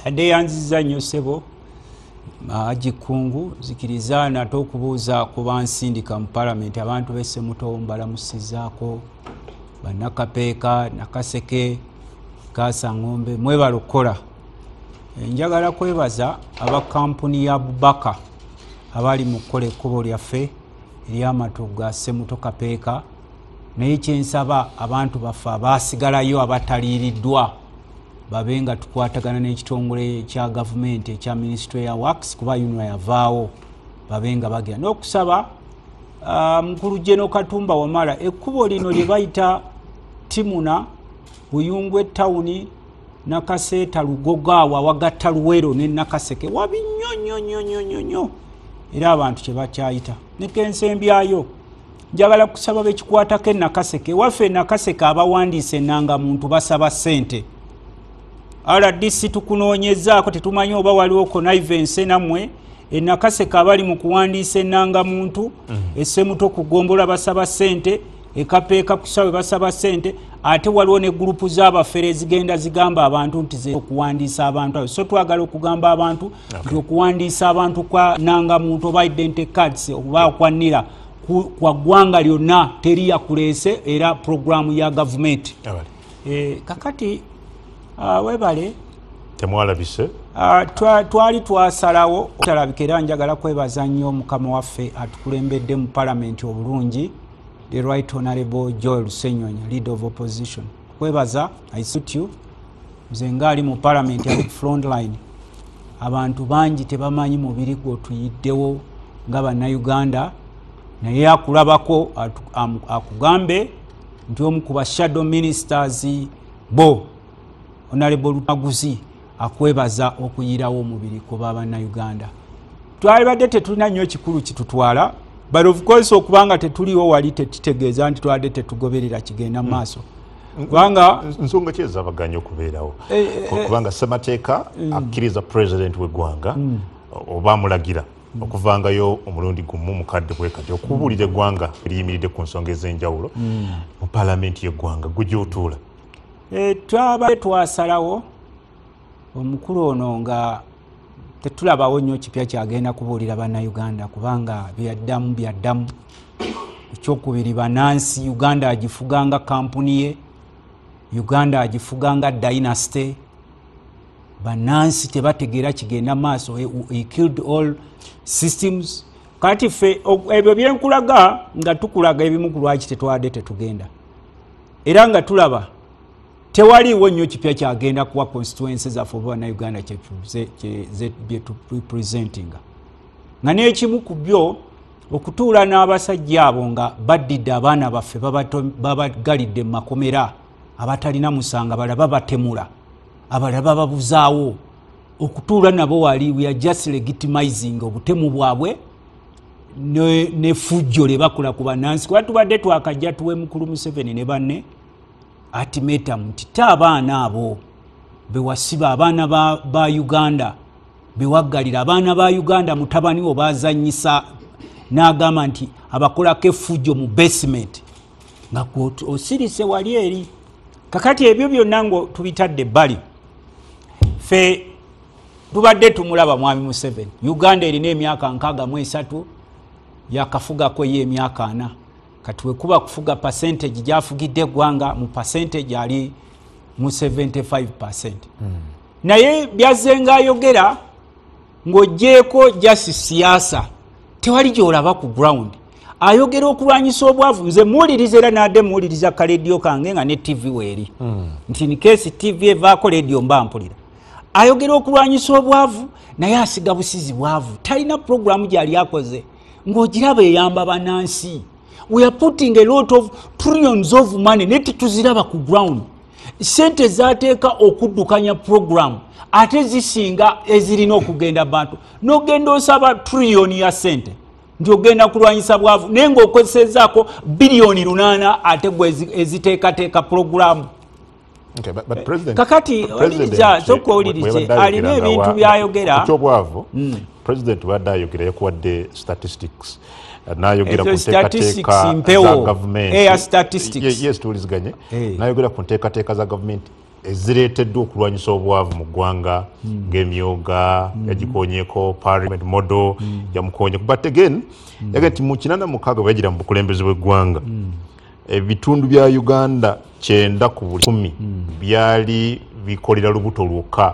adeyanziza nnyo ssebo agikungu zikiriza nate okubuuza ku bansindika mu palamenti abantu b'Essemuto mbalamusizaako bannakapeeka Nakaseke Kasangombe mwebala okukola. Njagala kwebaza aba kampuni ya Bubaka abali mu kukola ekkubo lyaffe ery'amatu ga Ssemuto Kapeeka, naye kyensaba abantu baffe abaasigalayo abataliiriddwa babe nga tukwatagana n'ekitongole kya gavumenti ekya Ministry ya Works kuba yuno yavaawo babe nga bagenda n'okusaba mukulu Jeno Katumba Wamala ekkubo lino lye bayita Timuna Buyungwe Tawuni Nakaseeta Lugogaawa wagatta Luwero ne Nakaseke wabi nnyo era abantu kye bakyayita nekensembyayo. Njagala kusaba bekikwatako Nakaseke waffe Nakaseke abawandiise ennanga muntu basaba ssente. RDC tukunoonyezaako tetumanyi oba waliwo connivance nammwe Nakaseke abali mu kuwandiisa ennanga muntu Essemuto kugombola basaba ssente Ekapeeka kusawe basaba ssente ate waliwo ne gurupu z'abafere zigenda zigamba abantu nti ze okuwandiisa abantu so twagala okugamba abantu nti okuwandiisa abantu kwa nanga muntu oba identity cards oba okwanira kwa ggwanga lyonna teri yakuleese era programu ya gavumenti. Kakati webale temwalabise twali twasalawo talabika era njagala kwebaza nnyo mukama waffe atukulembedde mu palamenti obulungi the Right Honorable Joel Ssenyonya, Leader of Opposition. Kwebaza, I salute you. Nze ngaali mu parliament ya front line. Abantu bangi tebamanyi mubiri gwo tuyiddewo nga bannayuganda naye akulabako akugambe nti omu ku shadow ministers bo Honorable Lutaguzi akwebaza okuyirawo omubiri ku bannayuganda. Twali badde tetulina nnyo kikulu kitutwala but of course okubanga tetuliwo wali tetitegeeza nti twadde tetugoberera kigenda mu maaso. Kubanga nsonga ki ezabaganya okubeerawo kubanga ssemateeka akkiriza president w'eggwanga oba amulagira okuvangayo omulundi gumu mukadde bwe kati okubuulira eggwanga eriyimiridde ku nsonga ez'enjawulo mu palamenti y'eggwanga gujootuula. Twabadde twasalawo omukulu ono nga tetulabawo nnyo kipya kyagenda kubuulira bannayuganda kubanga byaddamu ekyokubiri bannansi Uganda agifuganga kampuni ye, Uganda agifuganga dynasty, bannansi tebategeera kigenda maaso. He killed all systems. Kati ffe ebyo byenkulaga nga tukulaga ebimu ku lwaki tetwadde tetugenda era nga tulaba tewaliwo nnyo kipya kyagenda kuwa constituencies zaffe oba bannayuganda bye tupresentinga nga n'ekimu ku byo okutuula n'abasajja abo nga baddidde abaana baffe babagalidde mu makomera abatalina musango balaba batemula abalaba babuzaawo okutuula nabo wali we are just legitimizing obutemu bwabwe ne fujjo le bakola ku bannansi kuba tubadde twakajja tuwe mukulu Museveni ne banne ultimatum nti abaana abo bewasiba abaana ba Uganda bewaggalira abaana ba Uganda mutabani wo bazanyisa n'agamba nti abakolako effujjo mu basement nga osirise wali eri. Kakati ebyo byonna ngo tubitadde ebbali ffe tubadde tumulaba mwami Museveni. Uganda erina emyaka 63 yakafugako ye emyaka 4 kati wekuba kufuga percentage gyafugidde eggwanga mu percentage ali mu 75%. Naye byazenga ayogera ng'ogjeeko jasi siyaasa tewali gy'olaba ku ground. Ayogera okulwanyisa obwavu nze muwuliriza era nadde muwuliriza ka radio kange nga ne TV weeri nti in case TV evaako radio mba mpulira. Ayogera okulwanyisa obwavu naye asiga busizi bwavu talina programu gyali akoze ng'ogiraba eyamba bannansi. We are putting a lot of trillions of money neti tuziraba ku ground. Sente zateeka okuddukanya program ate zisinga ezirina okugenda bantu n'ogenda osaba trillioni ya sente nti ogenda kulwanyisa bwavu naye ng'okozesezaako biliyoni 8 ate gwe eziteekateeka programu. Kakati oliriza sokka olirize alina ebintu byayogera ekyobwavu president wadde ayogera yakuwadde statistics n'ayogera ku nteekateeka za gavumenti statistics yes tuwuliziganye n'ayogera ku nteekateeka za gavumenti ezireeteddwa okulwanyisa obwavu mu ggwanga ng'emyoga yagikonyeeko parliament model yamukonye but again yagati mu 86 bagira mu bukulembeze bw'eggwanga ebitundu bya Uganda 9 ku buli 10 byali bikolera lubuto lwokka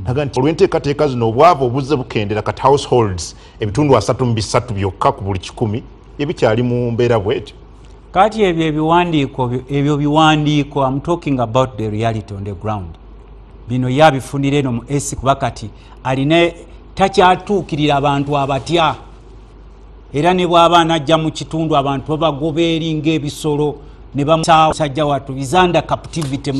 naga nti olw'enteekateeka zino obwavu obuzze bukendera kati households ebitundu 3 byokka ku buli 100 ebikyali mu mbeera bwetyo kati ebyo biwandiiko I'm talking about the reality on the ground bino yabifunire no mu esi kuba kati aline takyatuukirira abantu abatya era ne bw'abaana ajja mu kitundu abantu babagobeeri ng'ebisolo ne bamusajja watu bizanda captivity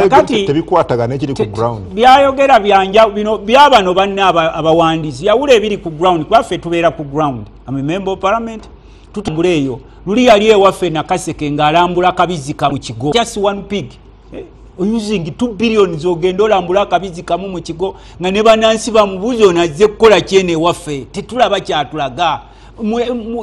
kati tebikwatagana ekiri ku ground byayogera byanja bino byabano banne abawandizi yawula ebiri ku ground kwaffe tubeera ku ground I'm a member of parliament tutumbuleeyo luli yali ewaffe Nakaseke ng'alambula kabizi ka mu kigo just one pig using 2 billion zogenda olambula kabizi kamu mu kigo nga ne banansi bamubuuza onazze kukola kyene ewaffe tetulaba kyatulaga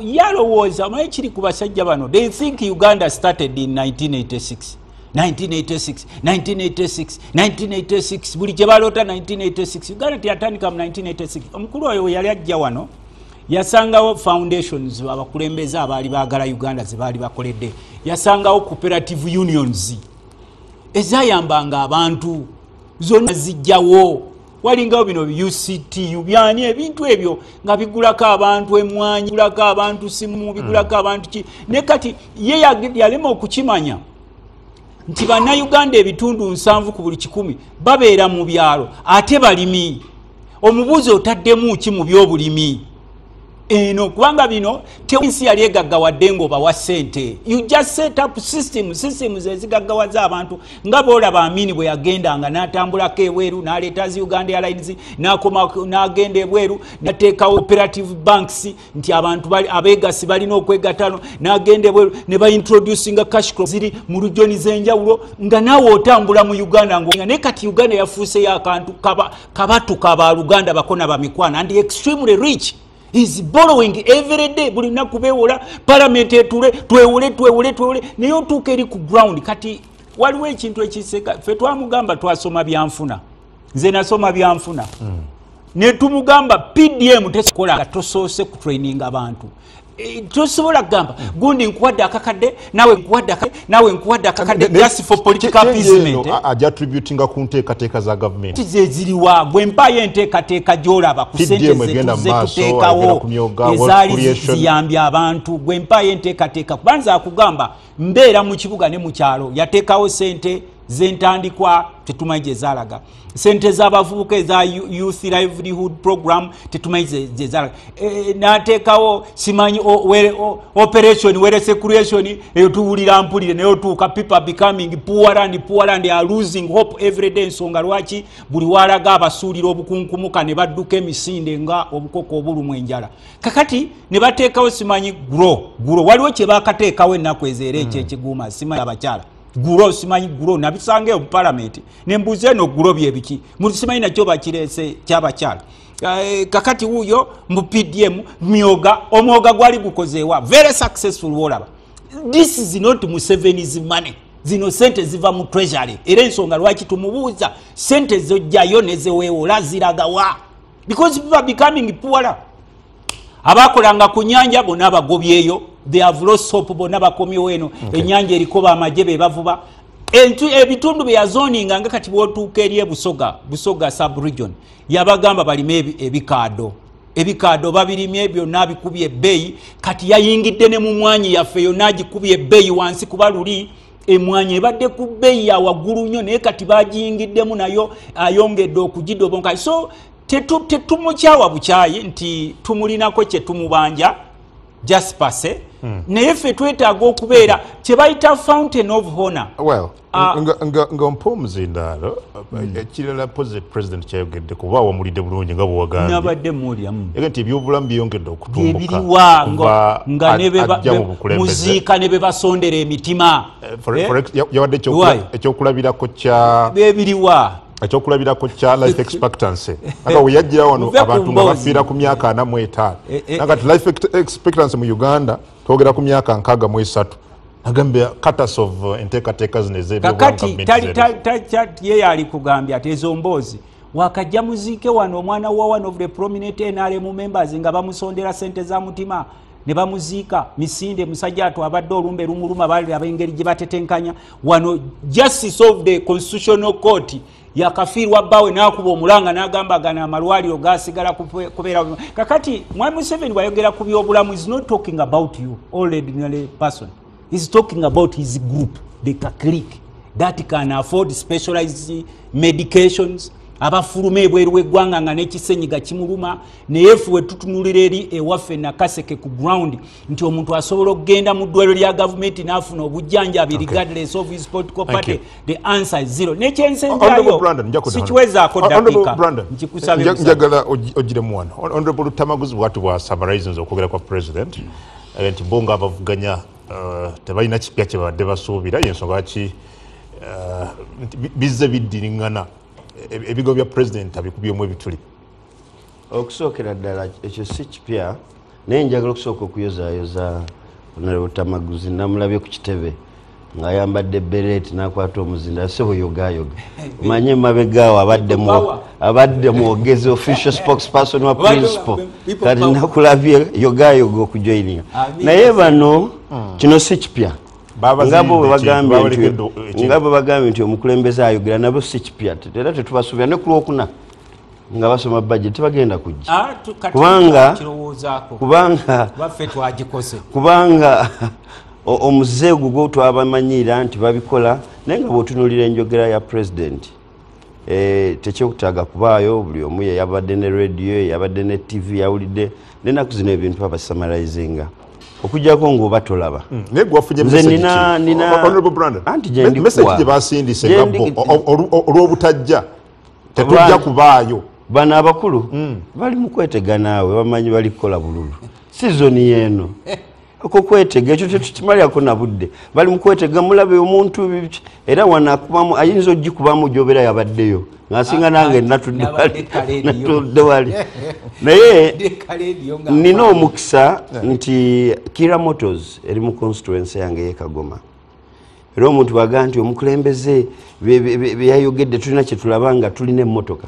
yalowooza maye kiri ku basajja bano they think Uganda started in 1986 buli gye baloota 1986 Uganda teyatandika mu 1986 omukulu oyo yali ajja wano yasangawo foundations abakulembeze abaali baagala Uganda ze baali bakoledde yasangawo cooperative unions ezayambanga abantu zonna zijjawo walingawo bino UCTU byani ebintu ebyo nga bigulako abantu emwanyi bigulako abantu simu bigulako abantu ki ne kati ye yalema okukimanya nti bannayuganda ebitundu 7 ku buli 100 babeera mu byalo ate balimi omubuuzi otaddemu ki mu byobulimi eno kubanga bino tewensi yali egaggawadde ng'obawa ssente you just set up systems ezigaggawaza abantu nga boolaba Amini bwe yagendanga n'atambulako ebweru n'aleeta zi Uganda Airlines n'agenda ebweru n'ateekawo operative banks nti abantu abeegasi balina okwegattano n'agenda ebweru ne baintroducinga cash crop ziri mu regioni z'enjawulo nga naawe otambula mu Uganda naye kati Uganda yafuuseyo akantu kabatuka abaluganda bakona bamikwana and extremely rich is borrowing every day buli naku bewola parliament twewole naye otuuka eri ku ground kati waliwo ekintu ekiseka ffe twamugamba twasoma byanfuna nze nasoma byanfuna ne tumugamba PDM tekola nga tosoose ku training abantu tosobola kugamba gundi nkuwadde akakadde nawe nkuwadde akakadde just for political appeasement attributing ku nteekateeka za government ziriwa bwe mpayo enteekateeka gy'olaba ku ssente zetuteekawo ezaali ziyambye abantu bwe mpayo enteekateeka kubanza akugamba mbeera mu kibuga ne mu kyalo yateekawo ssente zentandikwa tetumanyi gye zaalaga sente z'abavubuka eza youth livelihood program tetumanyi gye zaalaga n'ateekawo simanyi operation were securation eyo tuwulira mpulire naye otuuka people becoming poorer and are losing hope every day ensonga lwaki buli waalaga abasuulira obukunkumuka ne badduka emisinde nga obukoko obulumu enjala kakati ne bateekawo simanyi guro waliwo kye baakateekawo ennaku ezeera ekyekiguuma simanyi abakyala guro simanyi guro nabisange mu parliament nembuze no guro byebiki musimanyi nakyo bakirese kyabakyala kakati huyo mu PDM omwoga gwali gukozewa very successful wolaba this is not Museveni's money zino sente ziva mu treasury era ensonga lwaki tumubuuza sente zojjayo nezeweewola ziragawa because people are becoming poorer abakolanga ku nyanja bonna abagobyeyo they have lost hope bonna bakomyewo eno ennyanja eriko amagye be bavuba ebitundu bye yazoninga nga kati bwotuuka eri busoga sub-region yabagamba balime ebikaado babirimye byonna bikubye ebbeeyi kati yayingidde ne mu mwanyi yaffe yonna agikubye ebbeeyi wansi kuba luli emwanyi ebadde ku bbeeyi ya waggulu nnyo naye kati bagiyingiddemu nayo ayongedde okugidobonka so tetumukyawa bukyayi nti tumulinako kye tumubanja just passe naye ffe twetaaga okubeera kye bayita fountain of honor nga mpa omuzindaalo ekirala president kyayogedde kuba wamulidde bulungi nga bwewagambye nabadde mulyamu nti ebyobulamu byeyongedde okutumbuka ebiriwa nga muziika ne be basondera emitima yawadde ekyokulabirako kya ebiriwa ekyokulabirako kya life expectancy nga weyajjira wano abantu nga bafiira ku myaka 45 nagati life expectancy mu Uganda twogera ku myaka 63 agambye cutters of enteekateeka zino kakati ye yali kugambya ati ezo mboozi wakajja muziike wano omwana wa one of the prominent NRM members nga bamusondera sente za mutima ne bamuziika Misinde musajja ato abadde olumbe lumuluma bali abengeri gye batetenkanya wano justice of the constitutional court yakafiirwa bbawe n'akuba omulanga n'agamba gana amalwaliro gasigala kubeera kakati Mwami Museveni bwayogera ku byobulamu is not talking about you ordinary person. He's talking about his group, the clique that can afford specialized medications. Abafulume ebweru w'eggwanga nga n'ekisenyiga kimuluma naye ffe we tutunulira eri ewaffe Nakaseke ku ground nti omuntu asobola okugenda mu ddwaliro lya gavumenti n'afuna obujjanjabi regardless of his political party. The answer is zero. N'ekyensenjayo sikiwezaako dakiika nkikusabye njagala ogiremu wano. Honorable Tamaguzi bw'atu bwa summarizing okwogera kwa president nti bo nga abavuganya tebalina kipya kye babadde basuubira y'ensonga ki bizze biddiriŋŋana ebigo bya president abikubyemu ebituli. Okusookera ddala ekyo si kipya naye njagala okusooka okuyozayoza Honorable Tamaguzi namulabye ku kitebe ng'ayambadde beret n'akwata omuzinda sebo yogayoga manye mabegaawo abadde mwogezi official spokesperson wa principal kati nakulabye yogayoga okujoininga naye bano kino si kipya ngabo bagambye nti omukulembeze ayogera nabo si kipya era tetubasuubira ne ku Lwokuna nga basoma budget tebagenda kujja kubanga omuze gugo twabamanyira nti babikola naye nga bw'otunuulira enjogera ya president tekyokutaaga kubaayo buli omu yabadde ne radio yabadde ne TV yawulidde n'ennaku zino ebintu abasamarizinga okujjako ng'oba tolaba naye gwafunye message gye basindise olw'obutajja tetujja kubaayo bano abakulu bali mu kwetega naawe bamanyi bali kukola bululu sizoni yeeno ako kwetega ekyo tetukimalyako na budde bali mu kwetega mulabe omuntu era wanakubamu ayinza ogikubamu gy'obeera yabaddeyo ng'asinga nange natudde wali naye nina omukisa nti Kira Motors eri mu constituency yange y'e Kagoma era omuntu baga nti omukulembeze byayogedde tulina kye tulaba nga tulina emmotoka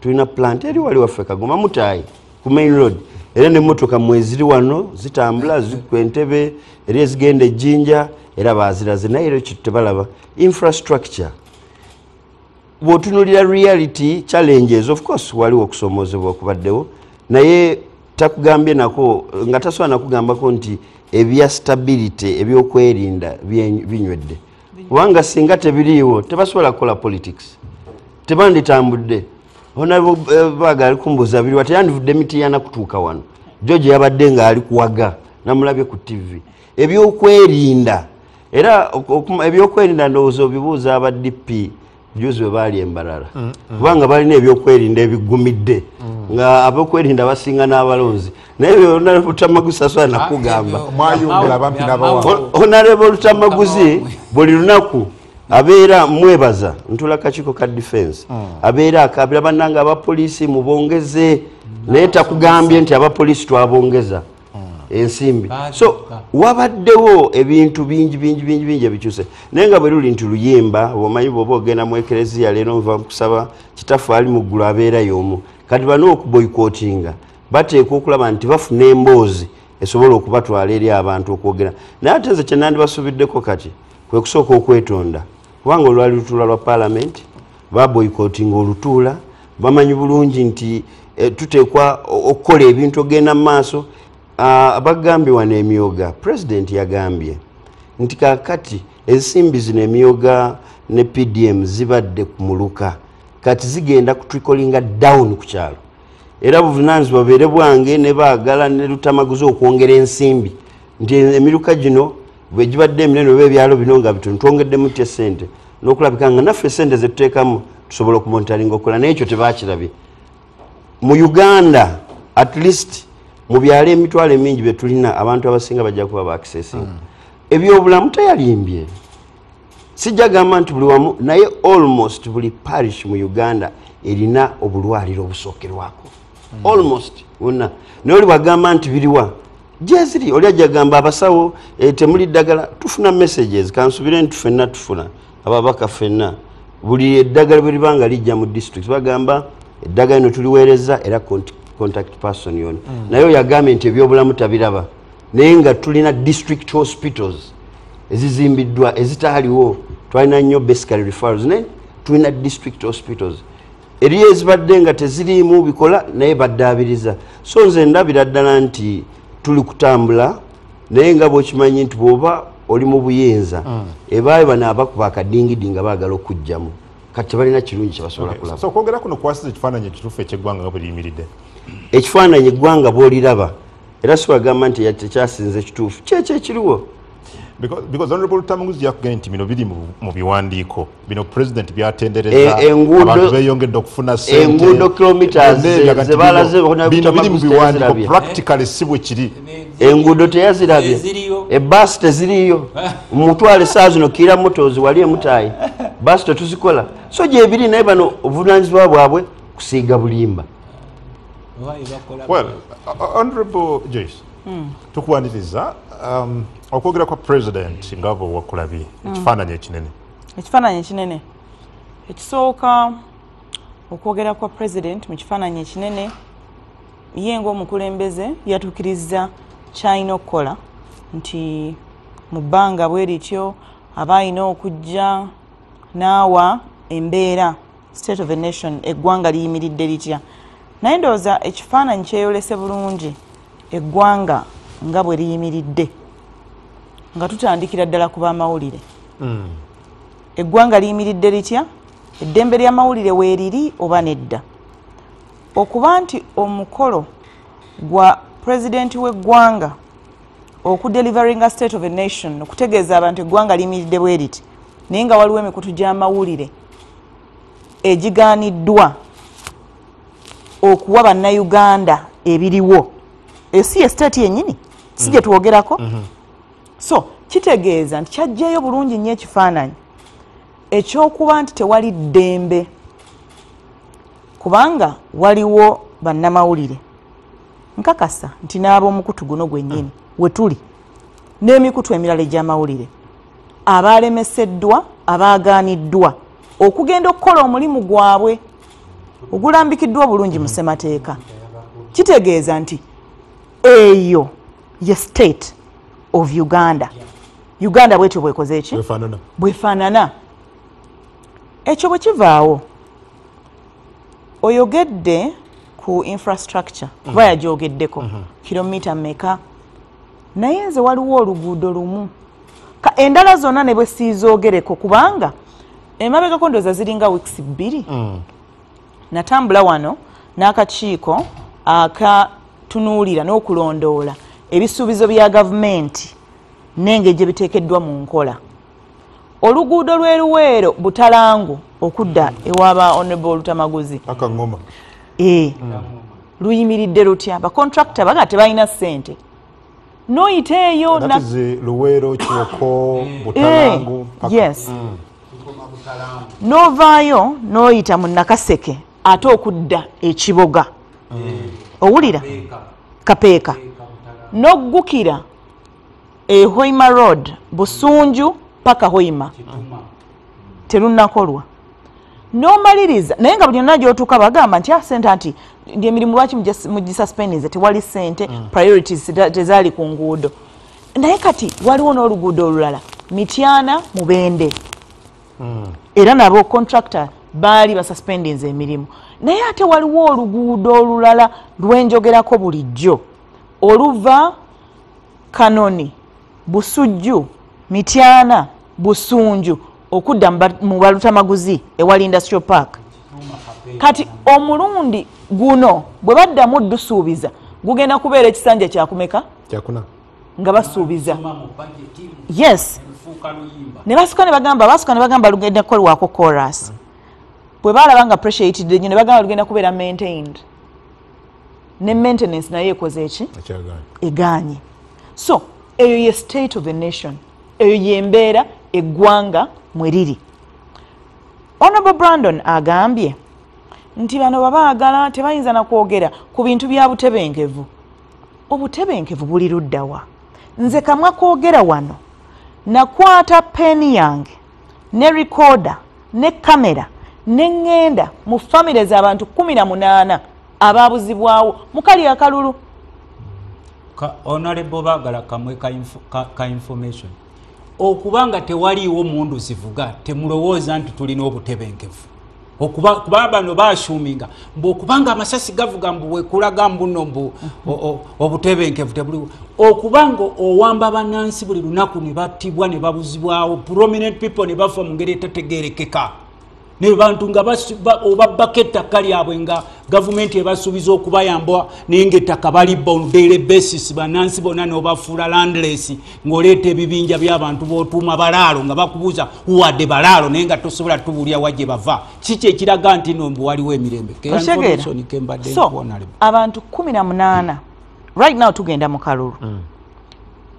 tulina plant eri wali waffe Kagoma Mutaayi ku main road era n'emmotoka mweziri wano zitambula zikwa Entebbe eri ezigenda e Jinja era baziraze naye era ekyo tebalaba infrastructure bw'otunuulira reality challenges of course waliwo okusomoozebwa okubaddewo naye takugambye nako nga tasobola nakugambako nti ebya stability ebyokwerinda binywedde kubanga singa tebiriiwo tebasobola kukola politics tebanditambudde baga ali kumbuuza biri wati yandivudde Mityana kutuuka wano George yabadde nga ali kuwaga namulabye ku TV ebyokwerinda era ebyokwerinda ndowooza obibuuza aba DP juzi bwe baali embalala kubanga balina ebyokwerinda ebigumidde nga abokwerinda basinga n'abalonzi naye Honorable Tamaguzi asobola nakugamba Honorable Tamaguzi buli lunaku abeera mwebaza ntula kakiiko ka defense abeera akabira bannanga abapoliisi mubongeze naye takugambye nti abapoliisi twabongeza ensimbi so wabaddewo ebintu bingi ebikyuse naye nga bwe luli nti luyimba omanyi bw'oba ogenda mu ekereziya leero nva kusaba kitaffe ali mu ggulu abeera y'omu kati bano okuboyikotinga bateeka okulaba nti bafuna emboozi esobola okubatwala eri abantu okwogera naye ate nze kye nandibasuubiddeko kati kwe kusooka okwetonda kubanga olwali lutuula lwa paalamenti baboyikotinga olutuula bamanyi bulungi nti tuteekwa okukola ebintu ogenda mu maaso abagambye wano emyoga president yagambye nti kakati ensimbi zino emyoga ne PDM zibadde ku muluka kati zigenda kutrikolinga down ku kyalo era buvunaanyizibwa babeere bwange ne baagala ne Lutamaguzi okwongera ensimbi nti emiruka gino bwe gibadde eminene oba ebyalo bino nga bitono twongeddemu tya ssente n'okulabika nga naffe ssente ze tuteekamu tusobola okumonitalinga okukola naye ekyo tebaakirabye mu Uganda at least mu byalo emitwalo emingi bye tulina abantu abasinga bajja kuba baakisesinga ebyobulamu teyalimbye sijja gamba nti buli wamu naye almost buli parish mu Uganda erina obulwaliro obusookerwako almost wonna naye oli bwagamba nti biriwa jeziri oli ajagamba abasawo temuli ddagala tufuna messages kansubire ntufenna tufuna ababaka fenna buli eddagala bwe libanga lijja mu district bagamba eddagala eno tuliweereza era contact person yona naye yagambye nti ebyobulamu tabiraba naye nga tulina district hospitals ezizimbiddwa ezitaaliwo twalina nnyo basically referrals naye tulina district hospitals eriyo ezibadde nga teziriimu bikola naye baddaabiriza so nze ndabira ddala nti tuli kutambula naye nga bw'okimanyi nti bw'oba oli mu buyinza ebaayo bano abakuba akadingidi nga baagala okujjamu kati balina kirungi kyebasobola kulaba so kwogera kuno kwasiza ekifaananyi ekituufu eky'eggwanga nga bwe liyimiridde ekifaananyi eggwanga bw'oliraba era siwagamba nti tekyasinze ekituufu kyekyo ekiriwo because honorable Rutamunguzi yakugenda nti bino biri mu biwandiiko bino president byatendereza abantu beeyongedde okufuna sente enguudo kilometers zebalaze bino biri mu biwandiiko practically si bwe kiri enguudo teyazirabye ebbaasi teziriyo mutwale saa zino kiira motozi wali emutaayi baasi tetuzikola so gyebiri naye bano obuvunaanyizibwa bwabwe kusiiga bulimba well honorable Joyce tukuwaniriza okwogera kwa president nga bwe wakulabye ekifaananyi ekinene ekisooka okwogera kwa president mu kifaananyi ekinene ye ng'omukulembeze yatuukiriza kyalina okukola nti mu bbanga bwe lityo aba alina okujja n'awa embeera state of the nation eggwanga liyimiridde litya naye ndowooza ekifaananyi kyeyolese bulungi eggwanga nga bwe liyimiridde nga tutandikira ddala ku bamawulire eggwanga liyimiridde litya eddembe ly'amawulire weeriri oba nedda okuba nti omukolo gwa pulezidenti w'eggwanga okudeliveringa state of a nation okutegeeza abantu eggwanga liyimiridde bwe riti naye nga waliwo emikutu gy'amawulire egigaaniddwa okuwa bannayuganda ebiriwo eyo si ye state yennyini si gye twogerako so kitegeeza nti kyajjayo bulungi nnyo ekifaananyi ekyokuba nti tewali ddembe kubanga waliwo bannamawulire nkakasa nti n'ab'omukutu guno gwennyini we tuli n'emikutu emirala egy'amawulire abaalemeseddwa abaagaaniddwa okugenda okukola omulimu gwabwe ogulambikiddwa bulungi mu ssemateeka kitegeeza nti eyo ye state of Uganda Uganda bwetyo bwekoze eki bwefaanana ekyo bwe kivaawo oyogedde ku infrastructure kuba yagyogeddeko kilomita mmeka naye nze waliwo oluguudo lumu endala zonna ne bwe siizoogereko kubanga emabegako ndowooza ziringa weeks 2 natambula wano n'akakiiko akatunuulira n'okulondoola ebisuubizo bya gavumenti n'engeri gye biteekeddwa mu nkola oluguudo lw'eruweero butalangu okudda ewaba honorable Lutamaguzi akangoma luyimiridde lutya bakontrakita baga tebalina ssente noyita eyo luweero kiwoko butalangu yes novaayo noyita mu Nakaseke ate okudda ekiboga owulira kapeeka noggukira Hoima Road Busunju paka Hoima terunnakolwa nomaliriza naye nga buli yonna gy'otuuka bagamba nti sente nti emirimu lwaki mugisuspendize tewali sente priorities tezaali ku nguudo naye kati waliwo n'oluguudo olulala Mityana Mubende era nabo contractor baali basuspendinze emirimu naye ate waliwo oluguudo olulala lwenjogerako bulijjo oluva Kanoni Busujju Mityana Busunju okudda mu Balutamaguzi ewali Industrial Park kati omulundi guno bwe baddamu dusuubiza gugenda kubeera ekisanja kyakumeka kyakuna nga basuubiza yes ne basukka ne bagamba lugenda kukolwako chorus bwe balaba nga pressure etidde nnyo ne bagamba lugenda kubeera maintained ne maintenance naye ekoze eki eganye so eyo ye state of a nation eyo yembeera eggwanga mwe riri Honorable Brandon agambye nti bano babaagala tebayinza na kwogera ku bintu bya butebenkevu obutebenkevu buli luddawa. Nze kamwa koogera wano nakwata peni yange ne recorder ne kamera ne ngenda mu famire z'abantu 18 ababuzibwawo mukali akalulu. Honorable Bagala kamwe ka information okubanga tewaliiwo mundu zivuga temulowooza nti tulina obutebenkevu okuba bano bashuminga okubanga amasasi gavuga mbu wekulaga mbuno mbu obutebenkevu tebuliwo okubanga owamba bannansi buli lunaku ne battibwa ne babuzibwawo prominent people ne bafa mu ngeri etategeerekeka ne bantu nga obabbako ettaka lyabwe nga gavumenti ebasuubiza okubayamba naye ng'ettaka balibba on daily basis bannansi bonna n'obafuula landless ng'oleeta ebibinja by'abantu b'otuuma balaalo nga bakubuuza wadde balaalo naye nga tosobola tubuulya wa gye bava kiki ekiraga nti no mbu waliwo emirembe so abantu 18 right now tugenda mu kalulu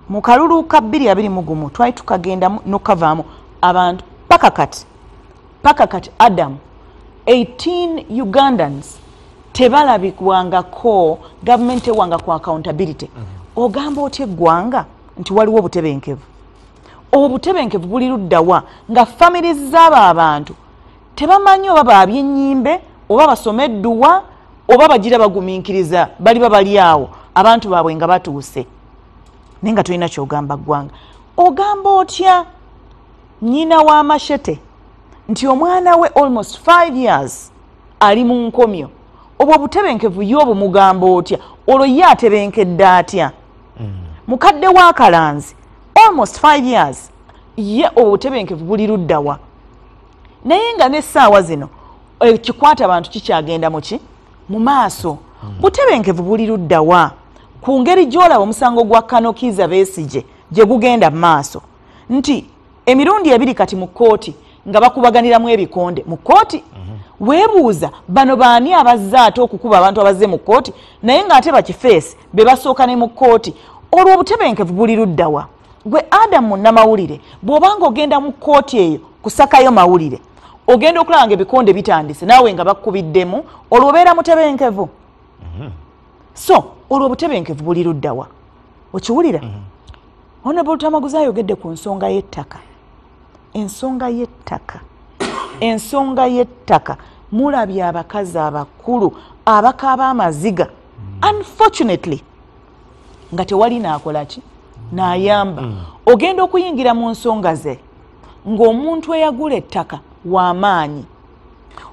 mu kalulu ka 221 twali tukagendamu n'okavaamu abantu paka kati Adam 18 Ugandans tebalabikwangako gavumenti ewanga ku accountability. Ogamba otya eggwanga nti waliwo obutebenkevu? Obutebenkevu buli luddawa nga families z'abo abantu tebamanyi oba baabye ennyimbe oba basomeddwa oba bagira bagumiikiriza bali babali awo abantu baabwe nga batuuse naye nga tulina kyogamba ggwanga. Ogamba otya nnyina w'amashete nti omwana we almost 5 years ali mu nkomyo? Obwo butebenkevu y'obwo mugamba otya? Olwo ye atebenkedde atya? Mukadde wa Kalanzi almost 5 years ye obutebenkevu buli luddawa? Naye nga n'essaawa zino ekikwata abantu kikyagenda mu maaso. Butebenkevu buli luddawa ku ngeri gy'olaba omusango gwa Kanokiza Besigye gye gugenda mu maaso nti emirundi 2 kati mu kkooti nga bakubaganiramu ebikonde mu kkooti. Weebuuza bano baani abazze ate okukuba abantu abazze mu kkooti naye ng'ate bakifeesi be basooka ne mu kkooti? Olwo obutebenkevu buli luddawa? Gwe Adam munnamawulire bw'obanga ogenda mu kkooti eyo kusakayo mawulire ogenda okulaba nga ebikonde bitandise naawe nga bakkubiddemu, olwo obeera mutebenkevu? So olwo obutebenkevu buli luddawa? Okiwulira? Honorable Tamaguzi ayogedde ku nsonga y'ettaka. Ensonga y'ettaka mulabye abakazi abakulu abakaaba amaziga unfortunately nga tewali naakola ki n'ayamba. Ogenda okuyingira mu nsonga ze ng'omuntu eyagula ettaka w'amaanyi.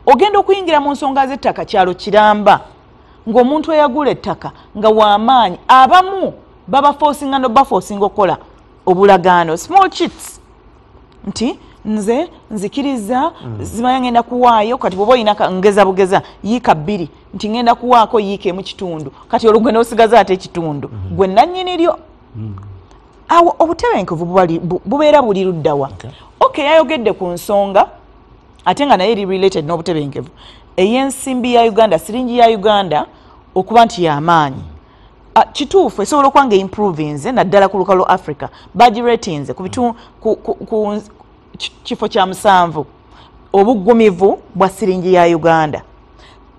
Ogenda okuyingira mu nsonga z'ettaka kyalo kiramba ng'omuntu eyagula ettaka nga w'amaanyi. Abamu babafoosinga n'obafoosinga okukola obulagaano small cheats nti nze nzikiriza zimanya ngenda kuwaayo kati bwoba oyina ngeza bugeza yiika 2 nti ngenda kuwaako yiika emu kitundu kati olwo gwe n'osigaza ate ekitundu gwe nannyini lyo. Awo obutebenkevu bubeera buli luddawa? Okay, yayogedde ku nsonga ate nga naye eri related n'obutebenkevu ey'ensimbi ya Uganda, siringi ya Uganda okuba nti y'amaanyi. Kituufu esobola okuba nga improvinze naddala ku lukalu Africa budget ratings ku kifo kya 7 obuggumivu bwa siringi ya Uganda.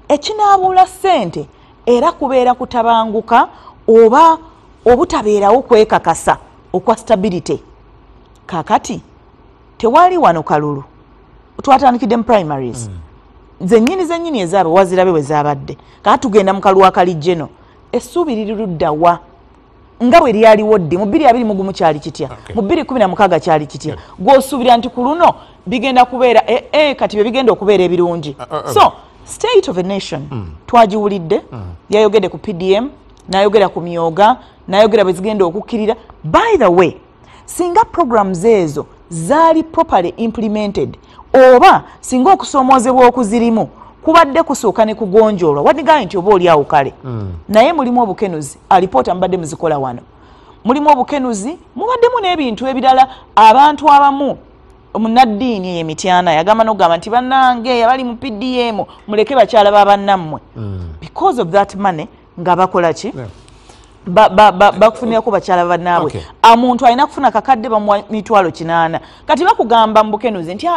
Ekinaabula ssente era kubeera kutabanguka oba obutabeerawo kwekakasa okwa stability. Kakati tewali wano kalulu twatandikidde mu primaries zennyini ezaabo wazirabe bwe zaabadde kati tugenda mu kalulu akalijjeno. Essuubi liri luddawa nga bwe lyaliwo ddi mu 2021 kyali kitya, mu 2016 kyali kitya? Gw'osuubira nti ku luno bigenda kubeera kati bye bigenda okubeera ebirungi. So state of a nation twagiwulidde, yayogedde ku PDM, n'ayogera ku myoga, n'ayogera bwe zigenda okukkirira. By the way, singa programs ezo zaali properly implemented oba singa okusoomoozebwa okuzirimu kubadde kusooka ne kugonjoolwa wadigaye nti oba oli awo kale. Naye mulimu obukenuzi alipoota mubadde muzikola wano, mulimu obukenuzi mubaddemu n'ebintu ebirala. Abantu abamu omunaddiini emityana yagamba n'ogamba nti bannange abali mu PDM muleke bakyala ba bannammwe because of that money nga bakola ki bakufunirako bakyala bannaabwe. Omuntu alina kufuna kakadde bamuwa 800 kati bakugamba mu bukenuzi nti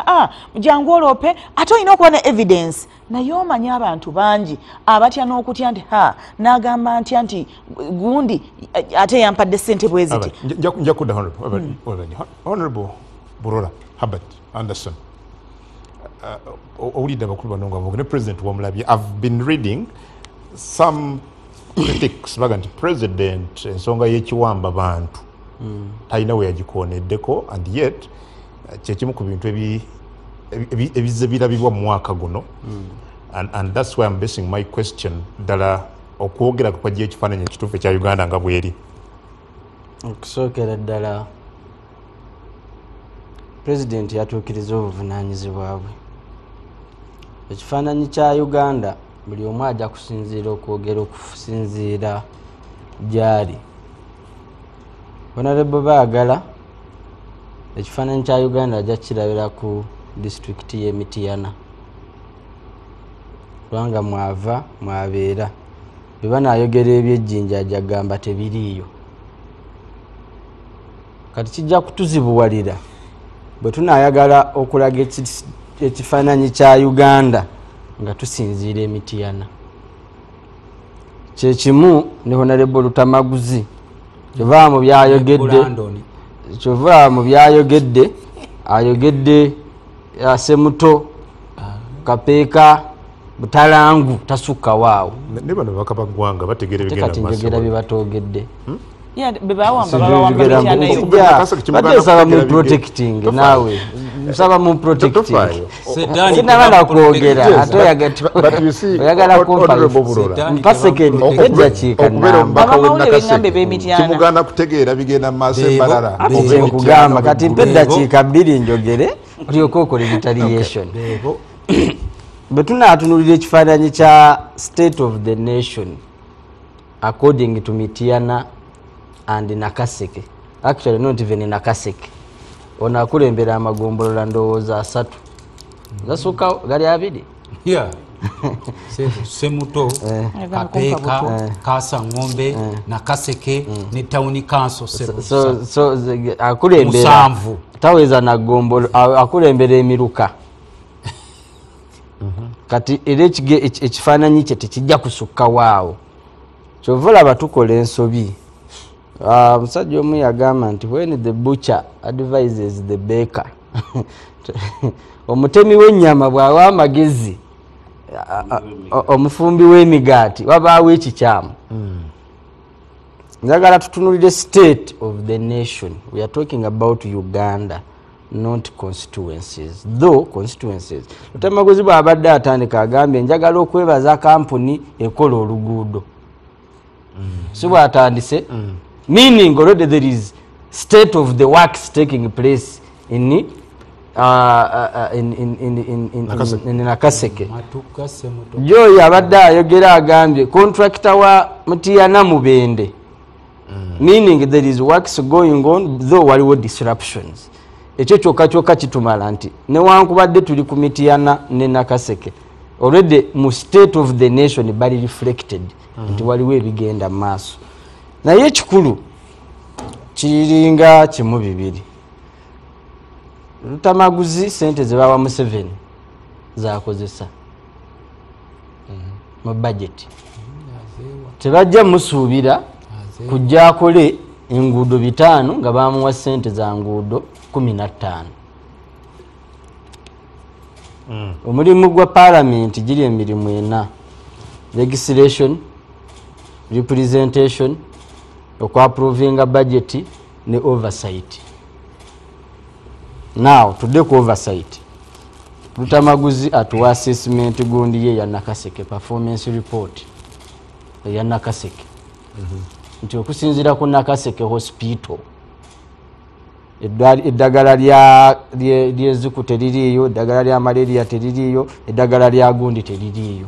jangu olope ate olina okuba ne evidence naye omanya abantu bangi abatya n'okutya nti n'agamba ntya nti gundi ate yampadde ssente bwe ziti. Nja kudda Honorable Burora Herbert Anderson. Owulidde abakulu bano nga bavuga ne President wamulabye. I've been reading some critics baga nti President ensonga y'ekiwamba bantu talina we yagikooneddeko, and yet kyekimu ku bintu ebize birabibwa mu mwaka guno, and that's why I'm basing my question ddala okwogera kwajja ekifaananyi ekituufu ekya Uganda nga bweri. Okusookera ddala President yatuukiriza obuvunaanyizibwa bwe. Ekifaananyi kya Uganda buli omu ajja kusinziira okwogera okusinziira gy'ali. Honorable baagala ekifaananyi kya Uganda ajja kirabira ku disitulikiti y'e Mityana, kubanga mwava mwabeera. Bwe banaayogera eby'ejjinja ajja gamba tebiriiyo. Kati kijja kutuzibuwalira bwe tunaayagala okulaga ekifaananyi kya Uganda nga tusinziira e Mityana. Kyekimu ne Honorable Lutamaguzi kyova mu byayogedde ayogedde Semuto, Kapeeka, Butalangu tasukka waawo. Ne bano bakaba ggwanga bategeera kati njogera bye batoogedde. Saba mu protecting naawe saba mu protecting sinaba nakwogera ate oyagala kumpa mpasekeni eddakiika kimuganda kutegeera bigenda mu maaso embalala kugamba kati mpa eddakiika 2 njogere olyoka okola retaliation. Bwe tunaatunulira ekifaananyi kya state of the nation according to Mityana and Nakaseke, actually not even Nakaseke, ono akulembera amagombolola ndowooza 3 gasukka gali 2. Semuto, Kapeeka, Kaasa Ngombe, Nakaseke ne Town Council. So akulembera taweza na gombolo akulembera emiruka. Kati era ekifaananyi kye tekijja kusukka waawo. Kyova olaba tukola ensobi. Musajja omu yagamba nti when the butcher advises the baker, omutemi w'ennyama bw'awa amagezi omufumbi w'emigaati wabaawo ekikyamu. Njagala tutunulire state of the nation. We are talking about Uganda, not constituencies, though constituencies. Lutamaguzi bw'abadde atandika agambye njagala okwebaza kampuni ekola oluguudo. Si bw'atandise meaning already there is state of the works taking place in Nakaseke. Joy abadde ayogera agambye contractor wa Mityana Mubende, meaning there is works going on though waliwo disruptions. Ekyo kyokka kitumala nti newankubadde tuli ku Mityana ne Nakaseke already mu state of the nation bali reflected nti waliwo ebigenda mu maaso. Naye ekikulu kiringa kimu 2. Lutamaguzi sente ze bawa Museveni zakozesa mu budget. Tebajja musuubira kujja akole enguudo 5 nga bamuwa sente za nguudo 15. Omulimu gwa parliament giri emirimu 4: legislation, representation, okwaprovinga budget ne oversight. Now today ku oversight Lutamaguzi atuwa assessment gundi ye ya Nakaseke performance report ya Nakaseke. Nti okusinzira ku Nakaseke hospital eddagala ly'eziku teririiyo, eddagala lya malaria teririiyo, eddagala lya gundi teririiyo.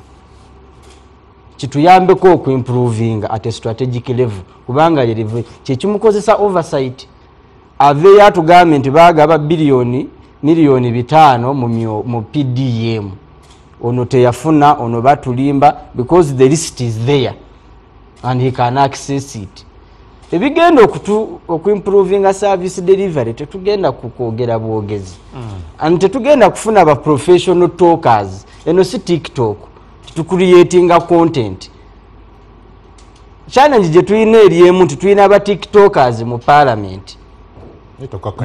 Kituyambeko okuimprovinga at a strategic level kubanga kyekimukozesa oversight. Aveyo atugambye nti baagaba miliyoni 5 mu PDM. Ono teyafuna, ono batulimba because the list is there and he can access it. Ebigenda okuimprovinga service delivery tetugenda kukwogera bwogezi. And tetugenda kufuna ba professional talkers eno si TikTok tucreatinga content. Challenge je tuyina eriemu tuyina aba TikTokers mu parliament.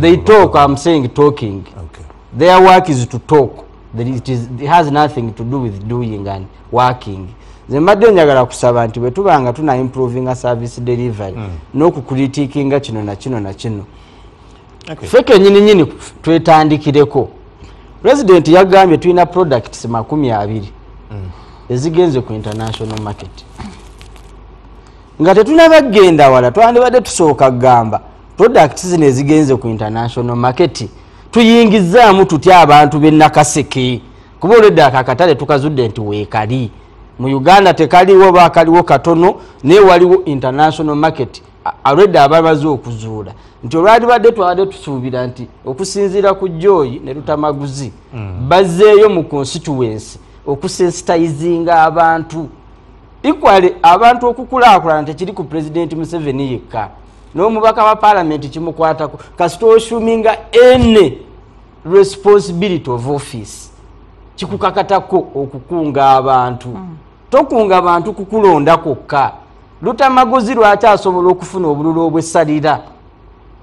They talk, I'm saying talking. Okay. Their work is to talk. It has nothing to do with doing and working. Zemadde njagala kusaba nti bwe tubanga tuna improving a service delivery n'okukritikinga kino na kino na kino. Feke nyini twetandikireko. President yagambye tulina products 20 ezigenze ku international market. Nga tetunabagenda wala twandibadde tusooka kugamba products zino ezigenze ku international market tuyingizaamu tutya abantu b'Nakaseke kuba olwedde akakatale tukazudde nti weekali mu Uganda tekaliwo bakaliwo katono naye waliwo international market alwedde ababaze okuzuula nti olwadibadde twabadde tusuubira nti okusinziira ku Joy ne Lutamaguzi bazzeeyo mu constituency okusensitizinga abantu equally abantu okukulaakulana tekiri ku President Museveni yekka n'omubaka wa parliament kimukwatako kasita oshuminga any responsibility of office kikukakatako okukunga abantu tokunga abantu kukulonda kokka Lutamaguzi lwaki asobola okufuna obululu obw'essalira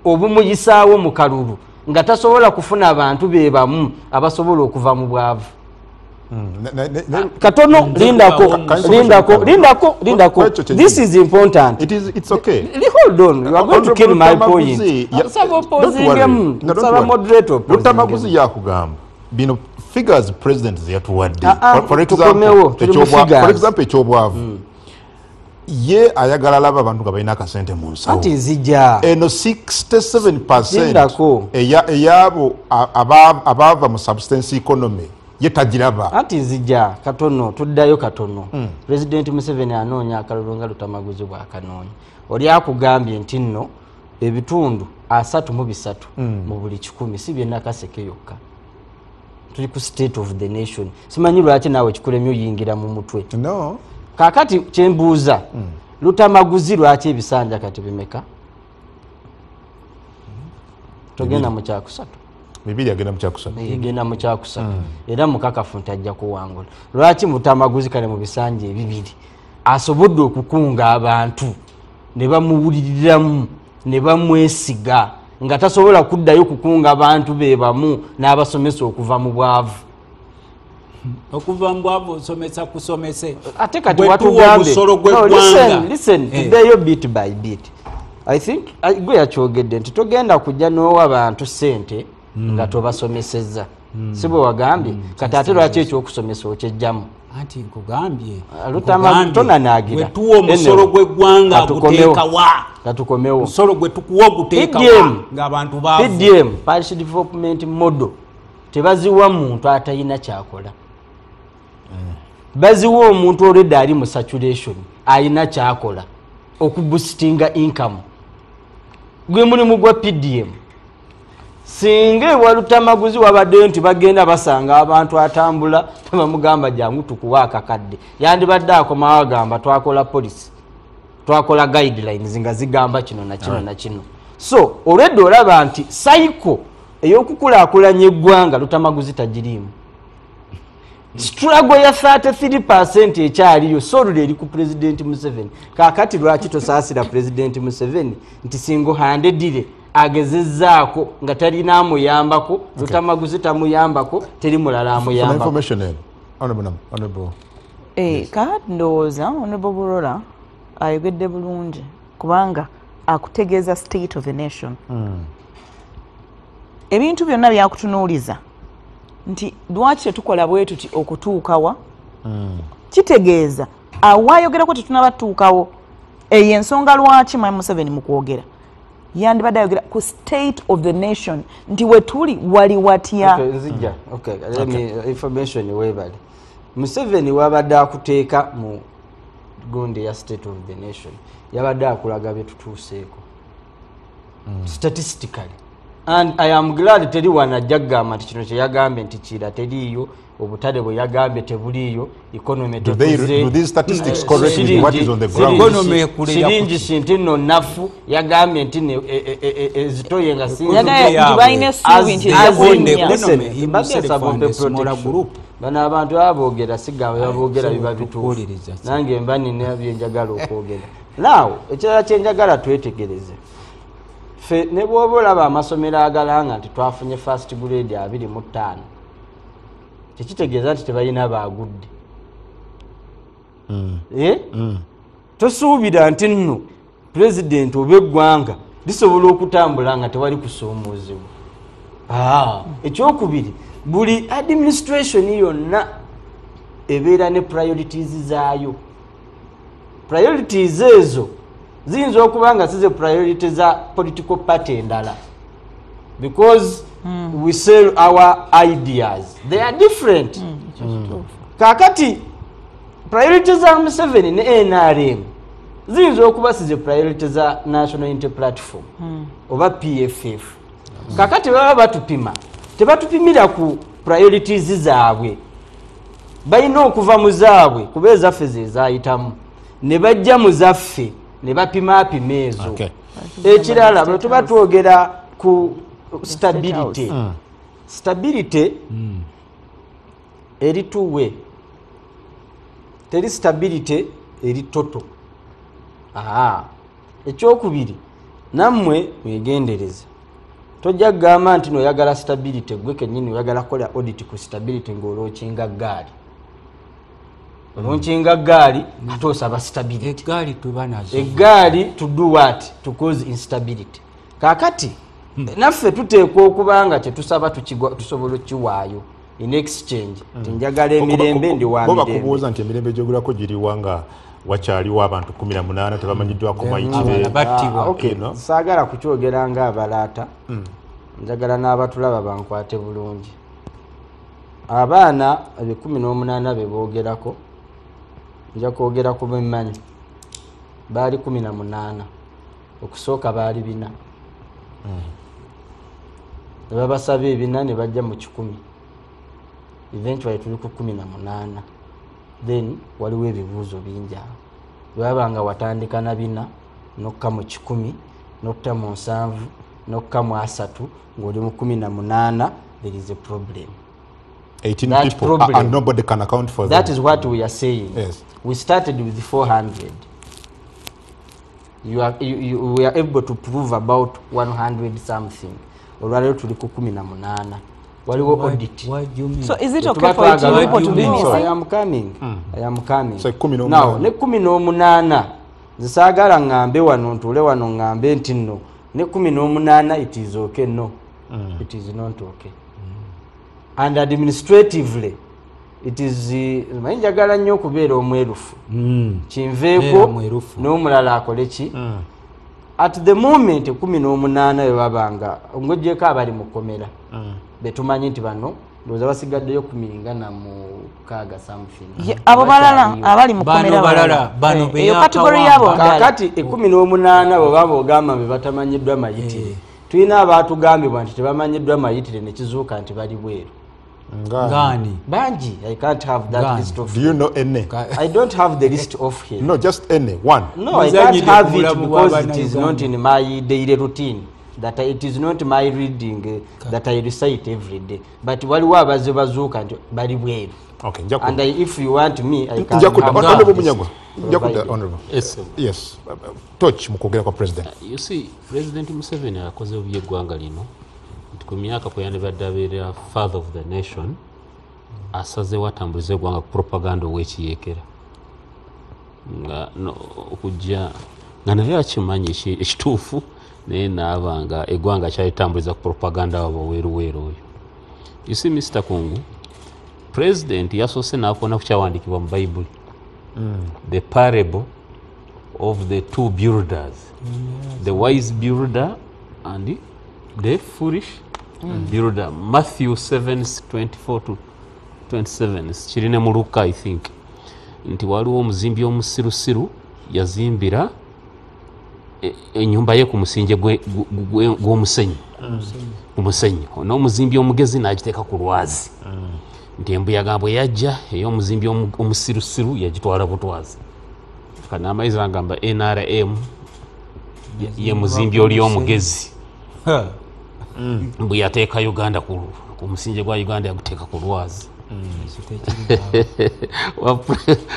obumuyisaawo mu kalulu nga tasobola kufuna abantu bebamu abasobola okuva mu bwavu. Katono lindako this is important. It's okay. Hold on, you are going to kill my point. Lutamaguzi yakugamba bino figures president yatuwadde for example ekyobwavu ye ayagala laba abantu nga balina akasente mu nsawo ati nzija eno 67% eyabo abava mu substance economy yetajiraba ati nzija katono tuddayo katono President Museveni anoonya akalulu nga Lutamaguzi bw'akanoonya oli akugambye nti nno ebitundu 33 mu buli 100 si bye Nakaseke yokka tuli ku state of the nation simanyi lwaki naawe kikulemye oyingira mu mutwe no kakati kyembuuza Lutamaguzi lwaki ebisanja kati bimeka togenda mu kyakusatu bibiri agenda mu kyakusatu yegenda mu kyakusatu era mukakafu nti ajja kuwangula lwaki Lutamaguzi kale mu bisanja ebibiri asobodde okukunga abantu ne bamuwuliriramu ne bamwesiga nga tasobola kuddayo kukunga abantu bebamu n'abasomesa okuva mu bwavu okuva mu bwavu osomesa kusomese ate kati watugambe listen tuddeyo bit by bit. I think gwe yakyogedde nti togenda kujja n'owa abantu ssente nga tobasomesezza si bwe wagambye kati ate lwaki ekyokusomesa okyejjamu anti nkugambye Lutamaguzi naagira wetuwa omusolo gw'eggwanga guteekawa katukomewo omusolo gwe tukuwa guteekawa ng'abantu baavu PDM Parish Development Model tebaziwa muntu atalina kyakola baziwa omuntu olwedde ali mu saturation alina kyakola okuboostinga income gwe mulimu gwa PDM singa ewa Lutamaguzi wabadde nti bagenda basanga abantu atambula bamugamba jangu tukuwa akakadde yandibadde akomawo agamba twakola policy twakola guidelines nga zigamba kino na kino na kino so olwedde olaba nti cycle ey'okukulaakulanya eggwanga Lutamaguzi tagiriimu struggle ya 33% ekyaliyo solule eri ku President Museveni kakati lwaki tosaasira President Museveni nti single-handedly agezezzaako nga talina amuyambako Lutamaguzi tamuyambako teri mulala amuyambako kakati ndowooza Honorable Burola ayogedde bulungi kubanga akutegeeza state of the nation ebintu byonna byakutunuuliza nti lwaki tetukola bwe tuti okutuukawa kitegeeza awaayogerako tetunabatuukawo eyo ensonga lwaki Mwami Museveni mu kwogera yandibadde ayogera ku state of the nation nti wetuli wali watya nzija information webali Museveni wabadde akuteeka mu gonde ya state of the nation yabadde akulaga betutuuseeko statistically and I am glad teri wanajja kugamba nti kino kyeyagambye nti kira teriiyo obutale bwe yagambye tebuliiyo economy siringi sinti nno nafu yagambye nti ezitoye nga bano abantu aboogera sigawe baboogera biba bituufu nange mba nina byenjagala okwogera naawe ekirala kyenjagala twetegereze fe ne bw'oba olaba amasomero agalanga nti twafunye first grade 25 tekitegeeza nti tebalina baagudde tosuubira nti nno pulezidenti oba eggwanga lisobola okutambula nga tewali kusoomozebwa. Ekyokubiri, buli administration yonna ebeera ne priorities zaayo. Priorities ezo ziyinza okuba nga size priority za political party endala, because we sell our ideas, they are different. Kakati priorities za Museveni ne NRM ziyinza okuba size priorities za National Unity Platform oba PFF. Kakati baba batupima tebatupimira ku priorities zaabwe, balina okuva mu zaabwe kuba ezaffe ze zaayitamu ne bajja mu zaffe ne bapima ezo. Ekirala bwe tuba twogera ku stability, stability eri tuwe, teri stability eri toto. Ekyokubiri, nammwe mwegendereze, tojja kugamba nti noyagala stability gwe kennyini oyagala kukola audit ku stability ng'olookinga gaali. Olookinga gaali ate osaba stability. Eggaali to do what? To cause instability. Kakati naffe tuteekwa okuba nga kyetusaba tusobola kiwaayo in exchange tinjagala emirembe ndi wa mirembe. Bakubuuza nti emirembe gyogulako giriwa nga wakyaliwo abantu 18 tebamanyiddwako mayitire. Saagala kukyogera nga abalaata, njagala n'abatulaba bankwate bulungi. Abaana 18 be boogerako, nja kwogera ku bemmanyi, baali 18, okusooka baali 4. Ne babasaba 4 ne bajja mu 10. Eventually tuli ku 18. Then waliwo ebibuuzo bingi awo. Bwaba nga watandika na 4 nokka mu 10 nokka mu 7 nokka mu 3 ng'oli mu 18, there is a problem. 18 that people problem, and nobody can account for that. That is what we are saying. Yes. We started with 400. We are able to prove about 100 something. Olwalero tuli ku 18. Waliwo audit. So is it okay for people to be missing? I am coming. I am coming. So now ne 18 zisaagala ngambe wano ntule wano ngambe nti nno ne 18 it is okay. No, it is not okay. And administratively it is manjagala nnyo okubeera omwerufu kinveeko n'omulala akoleki. At the moment 18 bebabanga ng'ogyeko abali mu kkomera betumanyi nti bano ndowooza basigaddeyo 16 something. Abo balala abali mu kkomera eyo kategori yabo kakati 18 bwe ogamba be batamanyiddwa mayitire, tulina abaatugambibwa nti tebamanyiddwa mayitire ne kizuuka nti bali bweru. Gani banji. I can't have that Gani. List of. Do you know any? I don't have the list of here. No, just any one. No, I can't have it because it is not in my daily routine. That it is not my reading that I recite every day. But waliwo abaze bazuuka nti bali bweru. Okay, and if you want me, I can Honorable Munyago. Honorable. Yes. Touch mukwogera kwa president. You see, President Museveni akoze by'eggwanga lino. Ku myaka kwe yanibadde abeera father of the nation, asazeewo atambuliza eggwanga ku propaganda ow'ekiyeekera. Okujja nga naye akimanyi ekituufu naye naaba nga eggwanga kyalitambuliza ku propaganda wabo weeruweeru oyo. You see, Mr. Kungu, President yasoose n'akoona ku kyawandiikibwa mu Bayibuli. The parable of the two builders, the wise builder and the foolish builder. Matthew 7:24 to 27. Kirine mu Luka, I think. Nti waliwo omuzimbi omusirusiru yazimbira ennyumba ye ku musinje gw'omusenyu. Omusenyu. N'omuzimbi omugezi n'agiteeka ku lwazi. Nti embuyaga bwe yajja ey'omuzimbi omusirusiru yagitwala butwazi. Kana amaizi agamba NRM ye muzimbi oli omugezi. Mbu yateeka Uganda ku musinje gwa Uganda yaguteeka ku lwazi.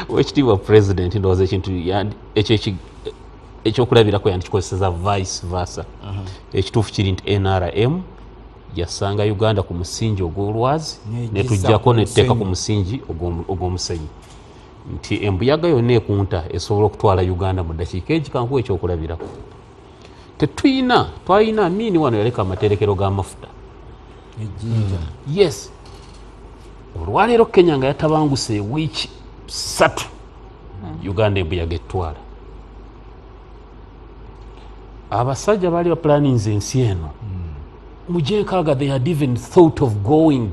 Wekitiibwa president ndowooza ekintu ekyokulabirako yandikikozeseza vice versa. Ekituufu kiri nti NRM yasanga Uganda ku musingi ogw'olwazi netujjako netteeka ku musingi ogw'omusenyi nti embuyaga yonna ekunta esobola okutwala Uganda mu ddakiika egikankuwa ekyokulabirako. Twalina Amini wano yaleka amaterekero g'amafuta. Yes. Olwaleero Kenya nga yatabanguse wiiki 3 Uganda embuyaga ettwala. Abasajja baali baplaninze ensi eno mu G6 they had even thought of going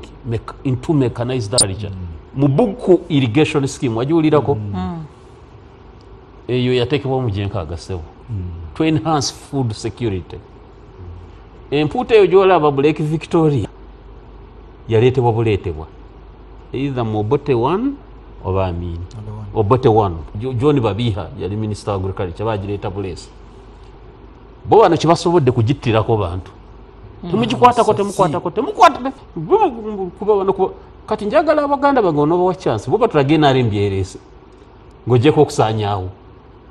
into mechanized agriculture. Mu Buku irrigation scheme wajiwulirako eyo yateekebwa mu G6 sebo to enhance food security. Empuuta eyo gy'olaba bu Lake Victoria yaleetebwa buleetebwa either mu Obote 1 oba Amini. Obote 1 John Babiha yali minister of agriculture bagireeta buleesi. Bo wano kibasobodde kugittirako bantu. Temugikwatako temukwata kuba wano kati njagala Abaganda bange onoobawa chance bo batulage NRM byerese ng'ogyeko okusaanyaawo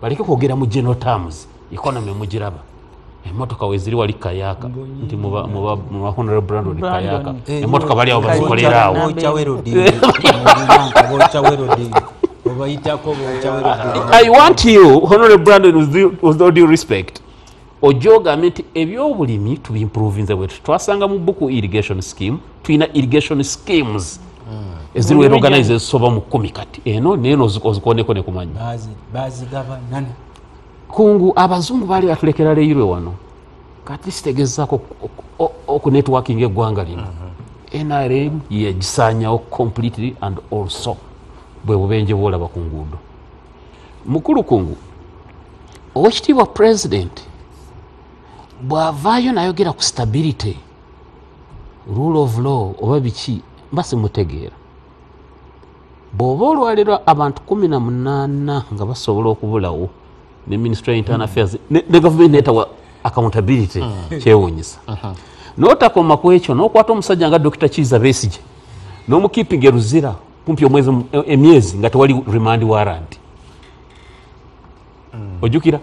baleke kwogera mu general terms economy mugiraba. Emotoka weziri wali Kayaka nti mu Honorable Brandon Kayaka emotoka bali awo bazikolera awo. I want you Honorable Brandon with all due respect ojoga nti ebyobulimi tubimprovinze bwetu twasanga mu Buku irrigation scheme tulina irrigation schemes eziri organize soba mu 10 kati eno neno ozikoneko ne kumanya bazigaba nani kungu abazungu bali atulekera leerwe wano kati sitegezako oku networking eggwanga lino. NRM yagisaanyawo completely and also bwe bubenje bwolaba ku nguudo. Mukulu kungu Oweekitiibwa president bw'avaayo nayogera ku stability rule of law oba biki mbasi mutegeera bw'oba olwaliro abantu 18 nga basobola okubulawo ne Ministry of Internal Affairs ne government netawa accountability kyewuunyisa n'otakoma ku ekyo n'okwata omusajja nga Dr. Kiza Besigye n'omukeeping eruzira kumpi emyezi nga tewali remand warrant. Ojukira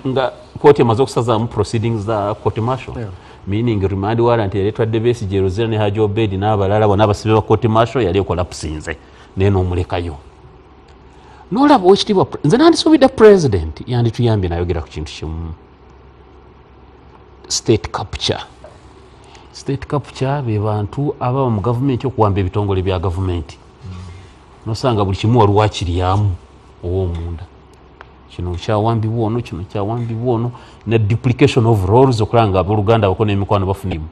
nga kooti emaze okusazaamu proceedings za court martial meaning remand warrant eretwadde Besigye eruzira ne Haji Obedi n'abalala bonna abasibe ba court martial yali ekolapusinze neno omulekayo. N'olaba Oweekitiibwa nze nandisuubidde president yandituyambye nayogera ku kintu kimu state capture. State capture be bantu ababa mu gavumenti okuwamba ebitongole bya gavumenti nosanga buli kimu waliwo akiryamu ow'omunda kino kyawambibwa ono kino kyawambibwa ono ne duplication of roles okulanga abooluganda abako n'emikwano bafunimu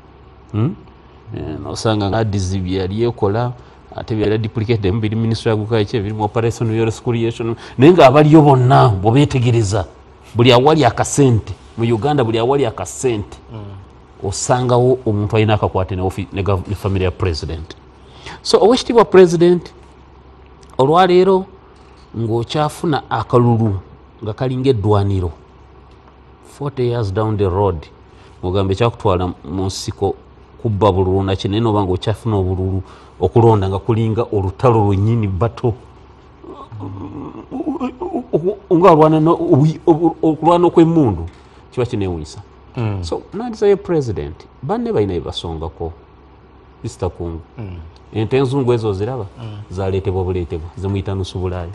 nosanga nga adizi yali ekola ate byali duplicated mu biri ministry ya agriculture ebiri mu operation rescuriation naye nga abaliyo bonna bwebeetegereza buli awali akasente mu Uganda buli awali akasente osangawo omuntu alina akakwate ne family ya president. So Oweekitiibwa president olwaleero ng'okyafuna akalulu nga kalinga eddwaniro 40 years down the road ng'ogamba ekyakutwala mu nsiko kubba bululu nakine naye noba ng'okyafuna obululu okulonda nga kulinga olutalo lwennyini bato nga okulwana okw'emmundu kiba kineewunyisa. So nandisayo president banne balina ebasongako Mr. Kungu ente enzungu ezo ziraba zaleetebwa buleetebwa zimuyita nusu bulaayi.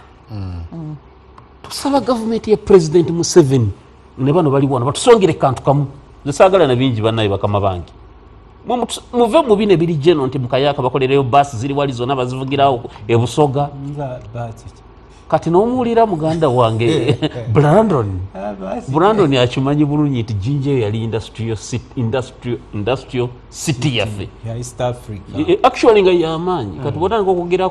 Tusaba gavumenti ya president Museveni ne bano bali wano batusongere kantu kamu zesaagala na bingi bannaye bakama bangi muve mu bino ebiri geno nti mukayaka bakolereyo baasi ziri wali zonna bazivugirawo ebusoga kati n'omuwulira muganda wange Brandon akimanyi bulungi nti jinja eyo yali industrial city yaffe actually nga yamaanyi kati bwotandika okugera